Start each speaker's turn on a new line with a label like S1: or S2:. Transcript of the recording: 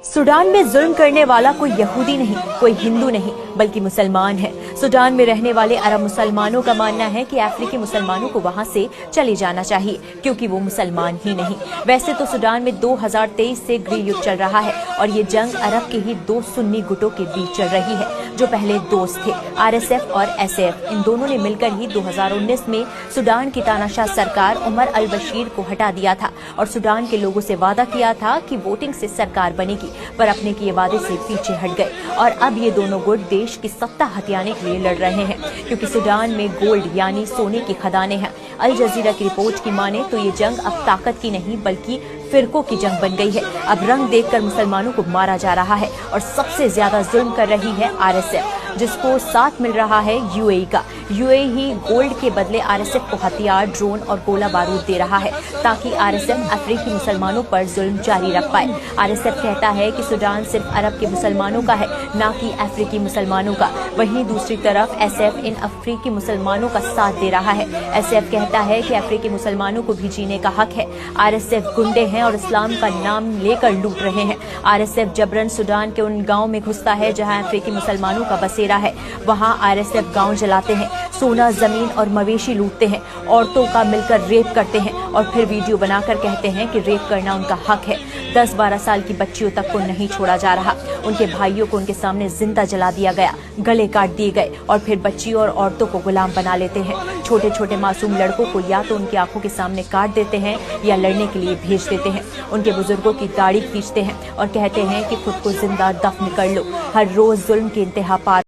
S1: Sudan में जुल्म करने वाला कोई यहूदी नहीं, कोई हिंदू नहीं, बल्कि मुसलमान है। सूडान में रहने वाले अरब मुसलमानों का मानना है कि अफ्रीकी मुसलमानों को वहां से चले जाना चाहिए, क्योंकि वो मुसलमान ही नहीं। वैसे तो सूडान में 2023 से गृह युद्ध चल रहा है और ये जंग अरब के ही दो सुन्नी गुटों के बीच चल रही है, जो पहले दोस्त थे, RSF और SF। इन दोनों ने मिलकर ही 2019 में सूडान की तानाशाह सरकार उमर अल बशीर को हटा दिया था और सूडान के लोगों से वादा किया था कि वोटिंग से सरकार बनेगी, पर अपने किए वादे से पीछे हट गए और अब ये दोनों गुट देश की सत्ता हथियाने के लिए लड़ रहे हैं, क्योंकि सूडान में गोल्ड यानी सोने की खदानें हैं। अल जजीरा की रिपोर्ट की माने तो ये जंग अब ताकत की नहीं बल्कि फिरकों की जंग बन गई है। अब रंग देखकर मुसलमानों को मारा जा रहा है और सबसे ज्यादा जुल्म कर रही है RSF, जिसको साथ मिल रहा है UAE का। UAE ही गोल्ड के बदले RSF को हथियार, ड्रोन और गोला बारूद दे रहा है, ताकि RSF अफ्रीकी मुसलमानों पर जुल्म जारी रख पाए। RSF कहता है कि सूडान सिर्फ अरब के मुसलमानों का है, ना कि अफ्रीकी मुसलमानों का। वहीं दूसरी तरफ SF इन अफ्रीकी मुसलमानों का साथ दे रहा है। SF कहता है कि अफ्रीकी मुसलमानों को भी जीने का हक है। RSF गुंडे हैं और इस्लाम का नाम लेकर लूट रहे हैं। RSF जबरन सूडान के उन गांव में घुसता है जहां अफ्रीकी मुसलमानों का बसेरा है। वहां RSF गांव जलाते हैं, सोना, जमीन और मवेशी लूटते हैं, औरतों का मिलकर रेप करते हैं और फिर वीडियो बनाकर कहते हैं कि रेप करना उनका हक है। 10-12 साल की बच्चियों तक को नहीं छोड़ा जा रहा। उनके भाइयों को उनके सामने जिंदा जला दिया गया, गले काट दिए गए और फिर बच्चियों और औरतों को गुलाम बना लेते हैं। छोटे छोटे मासूम लड़कों को या तो उनकी आंखों के सामने काट देते हैं या लड़ने के लिए भेज देते हैं। उनके बुजुर्गों की दाढ़ी खींचते हैं और कहते हैं कि खुद को जिंदा दफन कर लो। हर रोज जुल्म की इंतहा पार